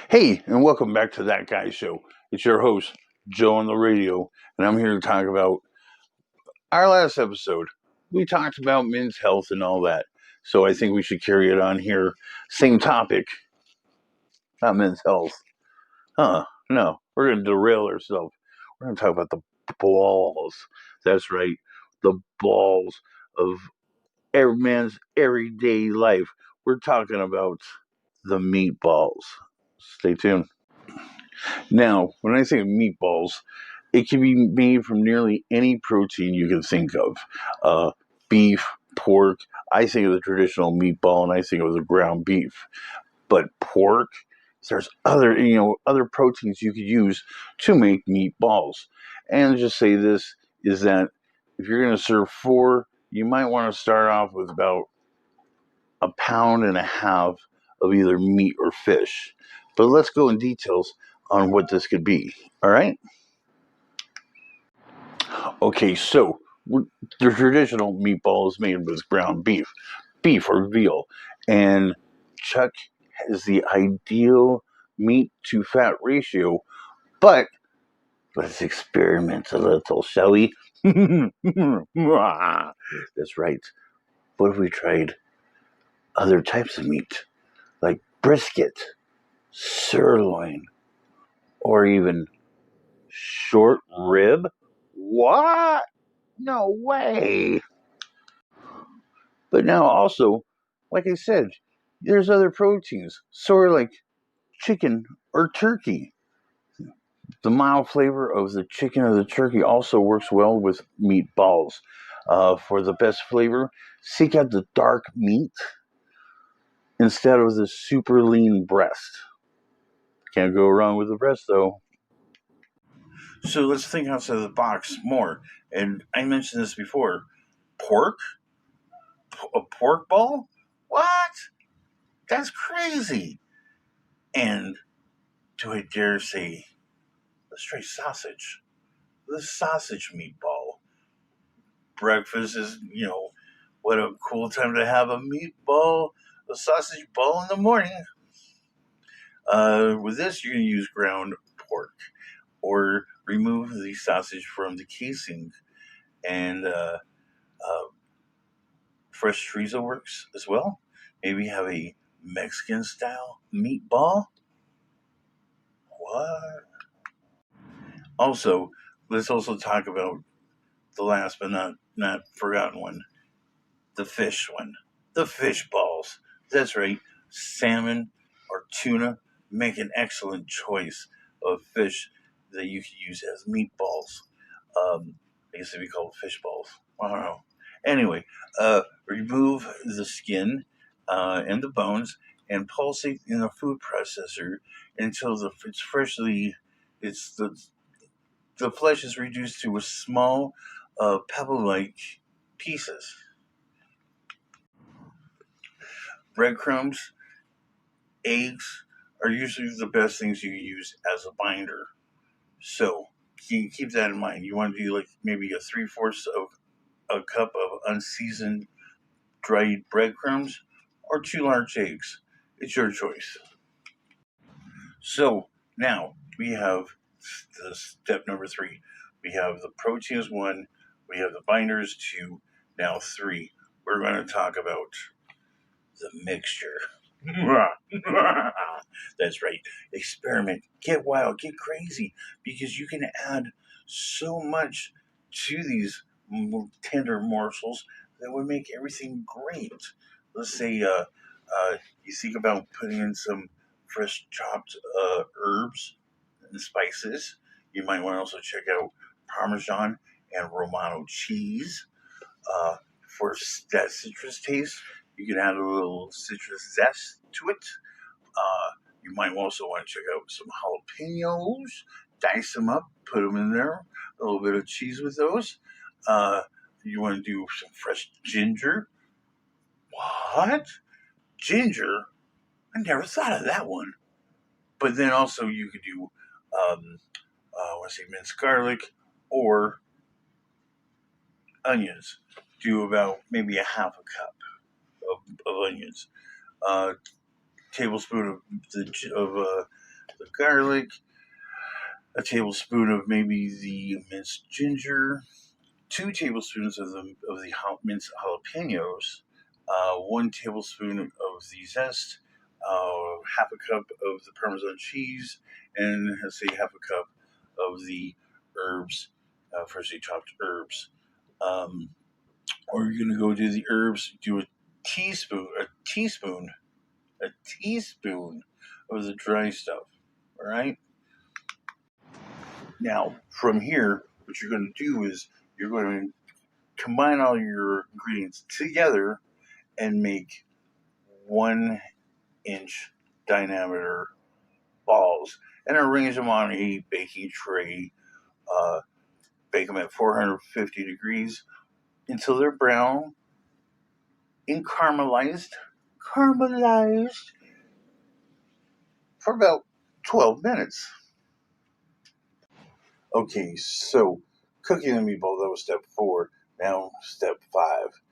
Hey, and welcome back to That Guy Show. It's your host, Joe on the radio, and I'm here to talk about our last episode. We talked about men's health and all that, so I think we should carry it on here. Same topic, not men's health. No, we're going to derail ourselves. We're going to talk about the balls. That's right, the balls of every man's everyday life. We're talking about the meatballs. Stay tuned. Now, when I say meatballs, it can be made from nearly any protein you can think of. Beef, pork. I think of the traditional meatball, and I think of the ground beef. But pork, there's other proteins you could use to make meatballs. And just say this is that if you're going to serve four, you might want to start off with about a pound and a half of either meat or fish. But let's go in details on what this could be. All right. Okay, so the traditional meatball is made with ground beef or veal, and Chuck has the ideal meat to fat ratio, but let's experiment a little, shall we? That's right. What if we tried other types of meat, like brisket, sirloin, or even short rib? What? No way. But now also, like I said, there's other proteins, sort of like chicken or turkey. The mild flavor of the chicken or the turkey also works well with meatballs. For the best flavor, seek out the dark meat instead of the super lean breast. Can't go wrong with the breast though. So let's think outside the box more. And I mentioned this before. Pork? A pork ball? What? That's crazy. And do I dare say a straight sausage? The sausage meatball. Breakfast is, what a cool time to have a meatball, a sausage ball in the morning. With this, you're going to use ground pork or remove the sausage from the casing. And fresh chorizo works as well. Maybe have a Mexican style meatball. What? Also, let's also talk about the last but not forgotten one, the fish one, the fish balls. That's right, salmon or tuna make an excellent choice of fish that you can use as meatballs. I guess it'd be called fish balls. I don't know. Anyway, remove the skin and the bones and pulsate in a food processor until it's the flesh is reduced to a small pebble-like pieces. Breadcrumbs, eggs are usually the best things you can use as a binder. So you keep that in mind. You want to do like maybe a 3/4 of a cup of unseasoned dried breadcrumbs or two large eggs. It's your choice. So now we have the step number three. We have the proteins one, we have the binders two, now three. We're going to talk about the mixture. That's right. Experiment. Get wild. Get crazy. Because you can add so much to these tender morsels that would make everything great. Let's say you think about putting in some fresh chopped herbs and spices. You might want to also check out Parmesan and Romano cheese. Uh, for that citrus taste, you can add a little citrus zest to it. You might also want to check out some jalapenos, dice them up, put them in there, a little bit of cheese with those. Uh, you want to do some fresh ginger. What? Ginger? I never thought of that one. But then also you could do, I want to say minced garlic or onions. Do about maybe a half a cup of onions. Uh, Tablespoon of the garlic, a tablespoon of maybe the minced ginger, 2 tablespoons of the minced jalapenos, 1 tablespoon of the zest, half a cup of the Parmesan cheese, and let's say half a cup of the herbs, freshly chopped herbs. Or you're gonna go do the herbs. Do a teaspoon of the dry stuff. All right. Now, from here, what you're going to do is you're going to combine all your ingredients together and make 1-inch diameter balls, and arrange them on a baking tray. Bake them at 450 degrees until they're brown and caramelized for about 12 minutes. Okay, so cooking the meatball, that was step 4. Now, step 5.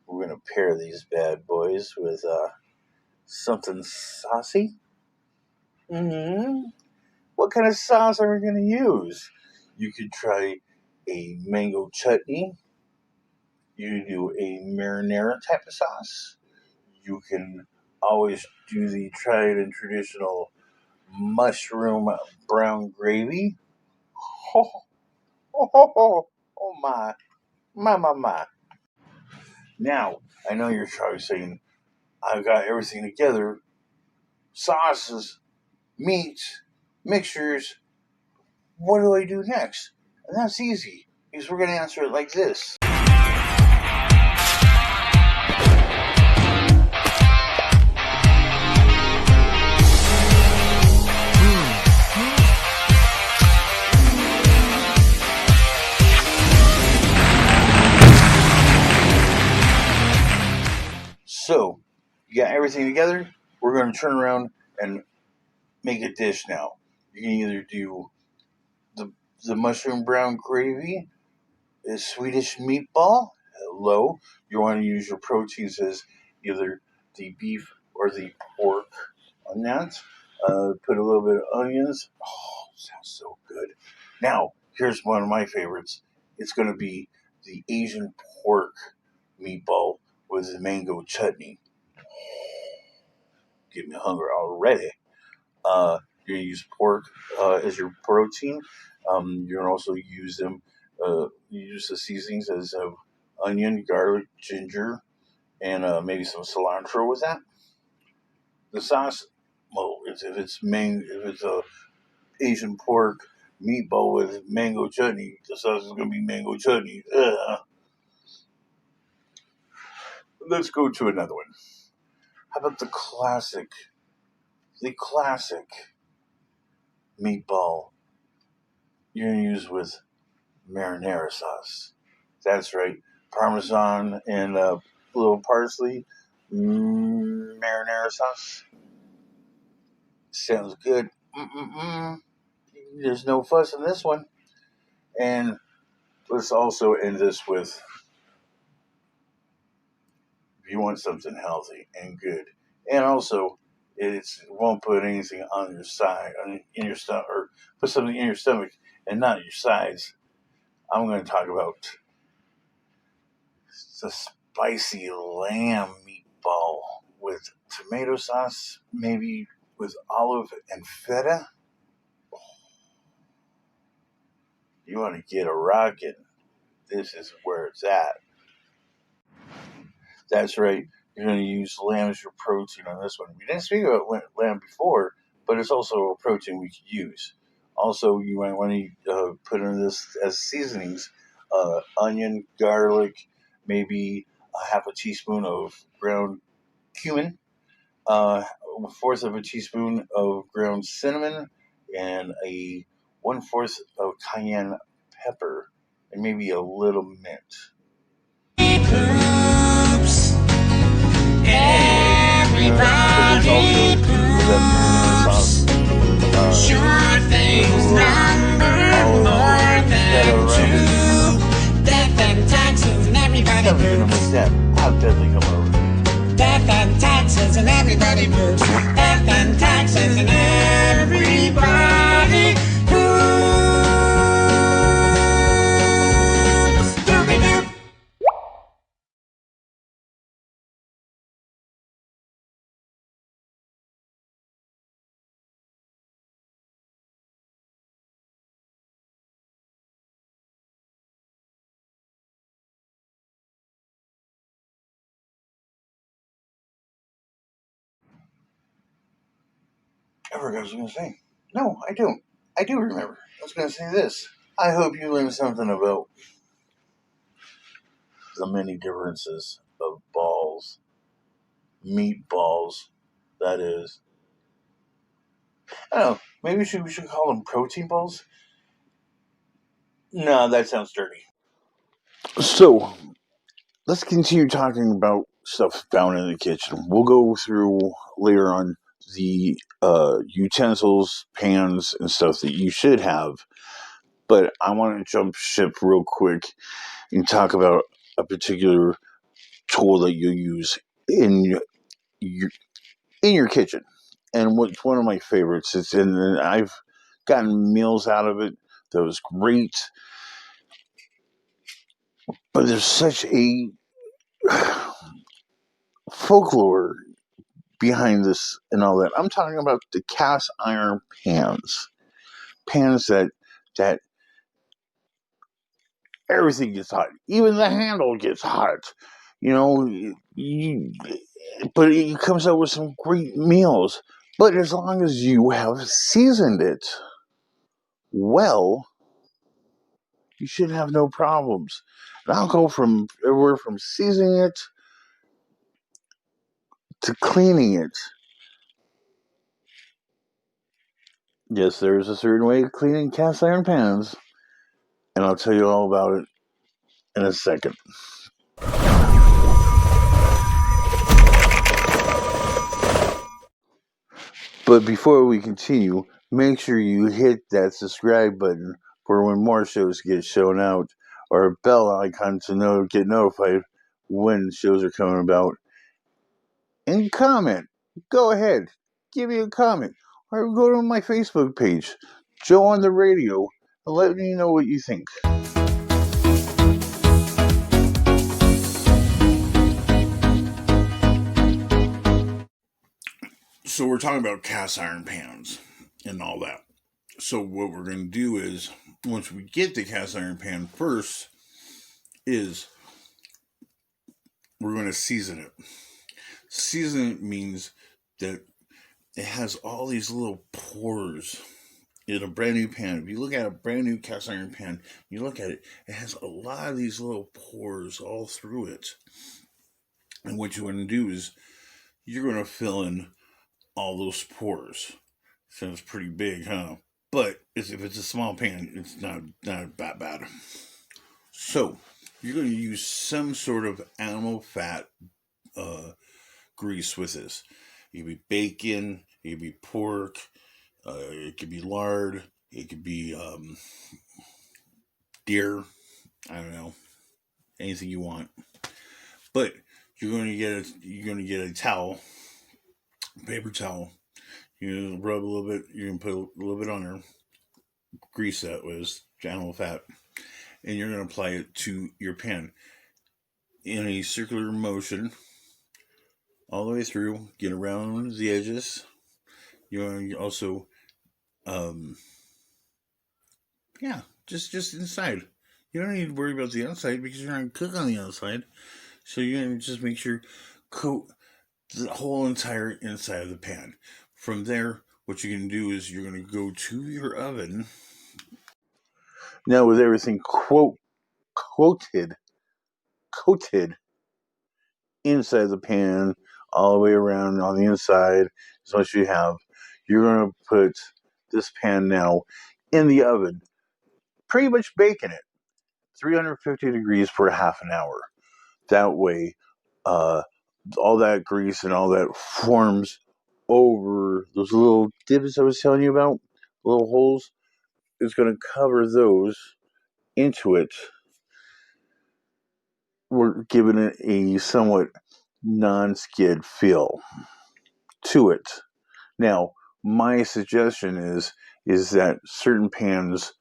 We're going to pair these bad boys with something saucy. What kind of sauce are we going to use? You could try a mango chutney. You can do a marinara type of sauce. You can always do the tried and traditional mushroom brown gravy. Oh my. Now, I know you're probably saying, I've got everything together. Sauces, meats, mixtures. What do I do next? And that's easy, because we're going to answer it like this. So, you got everything together. We're going to turn around and make a dish now. You can either do the mushroom brown gravy, a Swedish meatball. Hello. You want to use your proteins as either the beef or the pork on that. Put a little bit of onions. Oh, sounds so good. Now, here's one of my favorites. It's going to be the Asian pork meatball with the mango chutney. Get me hungry already. You're going to use pork as your protein. You can also use them. Use the seasonings as onion, garlic, ginger, and maybe some cilantro with that. The sauce, well, if it's a Asian pork meatball with mango chutney, the sauce is going to be mango chutney. Let's go to another one. How about the classic meatball you're going to use with marinara sauce? That's right, Parmesan and a little parsley marinara sauce. Sounds good. There's no fuss in this one. And let's also end this with, if you want something healthy and good, and also it won't put anything on your side, in your stomach, or put something in your stomach and not your sides. I'm going to talk about the spicy lamb meatball with tomato sauce, maybe with olive and feta. You want to get a rockin', this is where it's at. That's right. You're going to use lamb as your protein on this one. We didn't speak about lamb before, but it's also a protein we could use. Also, you might want to put in this as seasonings, onion, garlic, maybe a half a teaspoon of ground cumin, 1/4 of a teaspoon of ground cinnamon, and a 1/4 of cayenne pepper, and maybe a little mint. Everybody poops. Sure things number more than 2. Death and taxes and everybody poops. I'll definitely come over. Death and taxes and everybody poops. Death and taxes and everybody I forgot what I was going to say. No, I don't. I do remember. I was going to say this. I hope you learned something about the many differences of balls, meatballs, that is. I don't know, maybe we should call them protein balls? No, that sounds dirty. So, let's continue talking about stuff found in the kitchen. We'll go through later on the utensils, pans, and stuff that you should have. But I want to jump ship real quick and talk about a particular tool that you use in your kitchen. And what's one of my favorites is, and I've gotten meals out of it that was great. But there's such a folklore behind this and all that. I'm talking about the cast iron pans that everything gets hot, even the handle gets hot. You know, but it comes out with some great meals. But as long as you have seasoned it well, you should have no problems. And I'll go from everywhere from seasoning it to cleaning it. Yes, there's a certain way of cleaning cast iron pans, and I'll tell you all about it in a second. But before we continue, make sure you hit that subscribe button for when more shows get shown out, or a bell icon to get notified when shows are coming about. And comment. Go ahead. Give me a comment. Or go to my Facebook page, Joe on the Radio, and let me know what you think. So we're talking about cast iron pans and all that. So what we're going to do is, once we get the cast iron pan first, is we're going to season it. Season it means that it has all these little pores in a brand new pan. If you look at a brand new cast iron pan, you look at it, it has a lot of these little pores all through it. And what you want to do is you're going to fill in all those pores. Sounds pretty big, huh? But if it's a small pan, it's not that bad. So you're going to use some sort of animal fat grease with this. It could be bacon, it could be pork, it could be lard, it could be deer. I don't know, anything you want. But you're going to get a towel, paper towel. You rub a little bit. You can put a little bit on there. Grease that with animal fat, and you're going to apply it to your pan in a circular motion all the way through. Get around the edges. You want to also, just inside. You don't need to worry about the outside because you're not going to cook on the outside. So you're going to just make sure coat the whole entire inside of the pan. From there, what you're going to do is you're going to go to your oven. Now with everything coated inside the pan, all the way around on the inside, as much as you have, you're going to put this pan now in the oven, pretty much baking it, 350 degrees for half an hour. That way, all that grease and all that forms over those little divots I was telling you about, little holes. It's going to cover those into it. We're giving it a somewhat non-skid feel to it. Now, my suggestion is that certain pans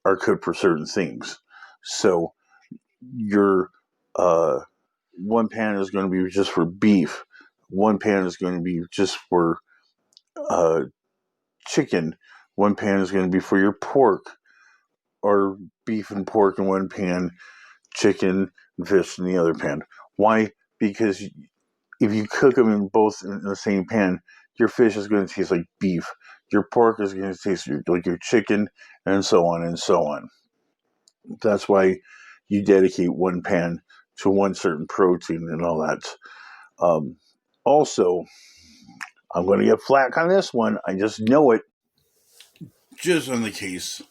are cooked for certain things. So your one pan is going to be just for beef. One pan is going to be just for chicken. One pan is going to be for your pork, or beef and pork in one pan, chicken and fish in the other pan. Why? Because if you cook them in both in the same pan, your fish is going to taste like beef. Your pork is going to taste like your chicken, and so on and so on. That's why you dedicate one pan to one certain protein and all that. Also, I'm going to get flack on this one. I just know it. Just on the case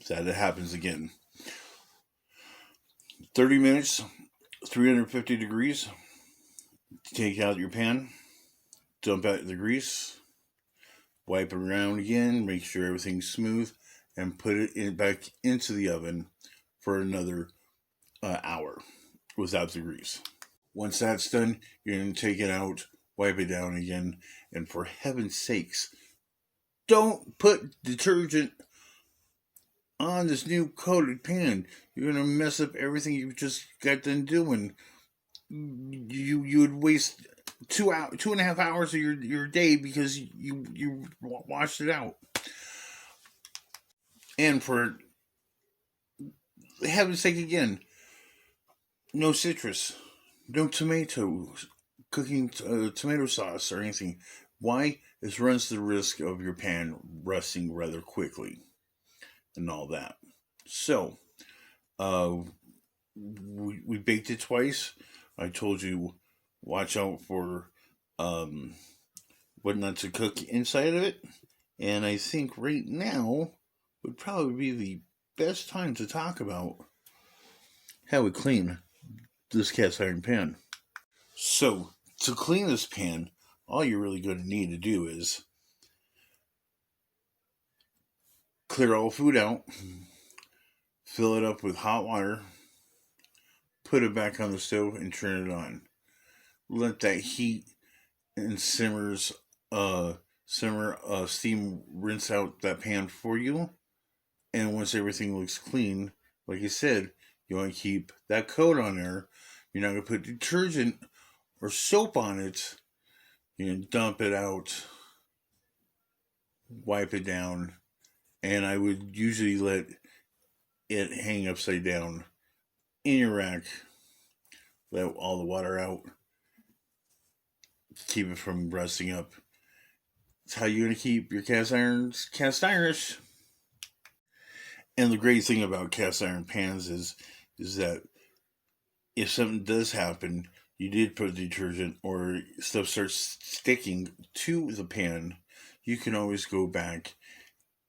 that it happens again. 30 minutes, 350 degrees. Take out your pan, dump out the grease, wipe it around again, make sure everything's smooth, and put it back into the oven for another hour without the grease. Once that's done, you're going to take it out, wipe it down again, and for heaven's sakes, don't put detergent on this new coated pan. You're going to mess up everything you just got done doing. You would waste 2.5 hours of your day because you washed it out. And for heaven's sake again, no citrus, no tomatoes, cooking tomato sauce or anything. Why? This runs the risk of your pan rusting rather quickly and all that. So, we baked it twice. I told you, watch out for what not to cook inside of it. And I think right now would probably be the best time to talk about how we clean this cast iron pan. So, to clean this pan, all you're really going to need to do is clear all food out, fill it up with hot water, put it back on the stove, and turn it on. Let that heat and steam rinse out that pan for you. And once everything looks clean, like I said, you want to keep that coat on there. You're not going to put detergent or soap on it. You're going to dump it out, wipe it down, and I would usually let it hang upside down in your rack. Let all the water out. Keep it from rusting up. It's how you're going to keep your cast ironish. And the great thing about cast iron pans is that if something does happen, you did put detergent or stuff starts sticking to the pan, you can always go back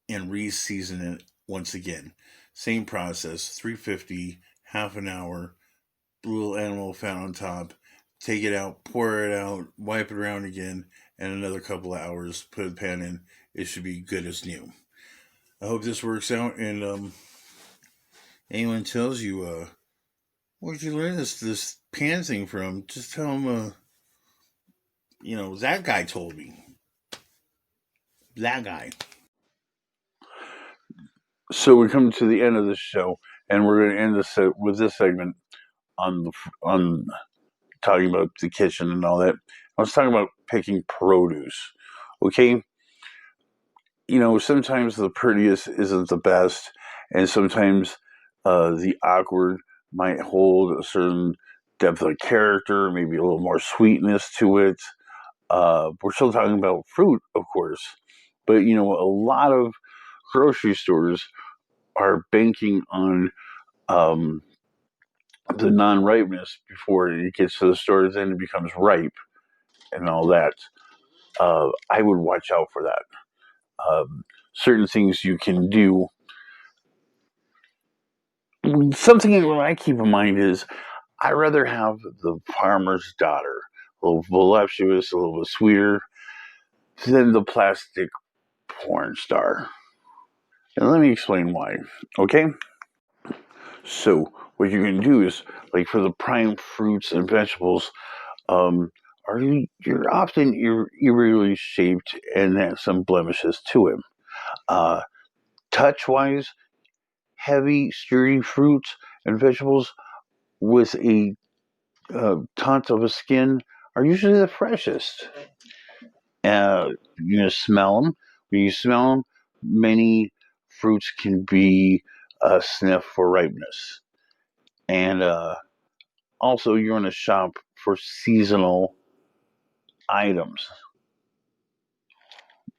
and re-season it once again. Same process, 350, half an hour, little animal fat on top, take it out, pour it out, wipe it around again, and another couple of hours, put the pan in. It should be good as new. I hope this works out, and anyone tells you, where'd you learn this pan thing from? Just tell them, that guy told me. That guy. So we come to the end of this show, and we're going to end this with this segment on talking about the kitchen and all that. I was talking about picking produce. Okay, sometimes the prettiest isn't the best, and sometimes the awkward might hold a certain depth of character, maybe a little more sweetness to it. We're still talking about fruit, of course, but a lot of grocery stores are banking on the non-ripeness before it gets to the store, then it becomes ripe and all that. I would watch out for that. Certain things you can do. Something that I keep in mind is I'd rather have the farmer's daughter, a little voluptuous, a little bit sweeter, than the plastic porn star. And let me explain why. Okay? So, what you're going to do is, like for the prime fruits and vegetables, you're often irregularly shaped and have some blemishes to it. Touch-wise, heavy, sturdy fruits and vegetables with a taunt of a skin are usually the freshest. You smell them. When you smell them, many fruits can be a sniff for ripeness. And also, you want to shop for seasonal items.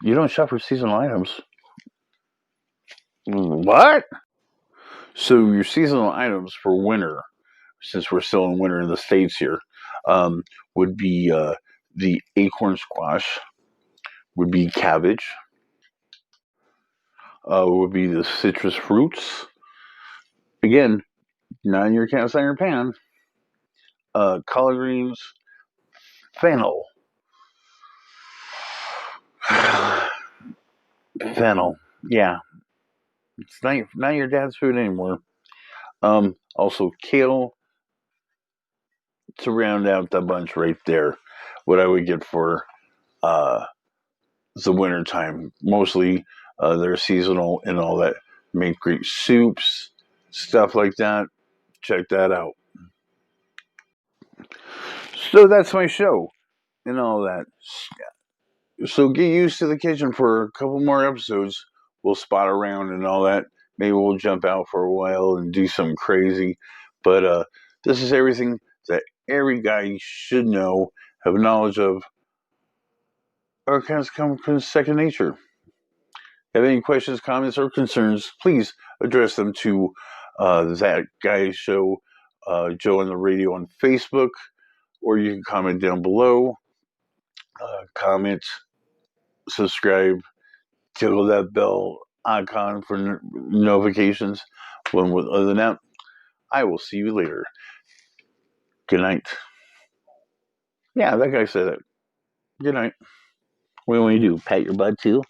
You don't shop for seasonal items. What? So your seasonal items for winter, since we're still in winter in the States here, would be the acorn squash, would be cabbage, would be the citrus fruits. Again, not in your cast iron pan. Collard greens, fennel. Fennel. Yeah. It's not your dad's food anymore. Also kale to round out the bunch right there. What I would get for uh, the winter time. Mostly they're seasonal and all that. Make great soups, stuff like that. Check that out. So that's my show and all that. So get used to the kitchen for a couple more episodes. We'll spot around and all that. Maybe we'll jump out for a while and do something crazy. But this is everything that every guy should know, have knowledge of, or kind of come from second nature. Have any questions, comments, or concerns, please address them to that guy show, Joe on the Radio on Facebook, or you can comment down below. Comment, subscribe, tickle that bell icon for notifications. Other than that, I will see you later. Good night. Yeah, that guy said it. Good night. What do you want me to do? Pat your butt too?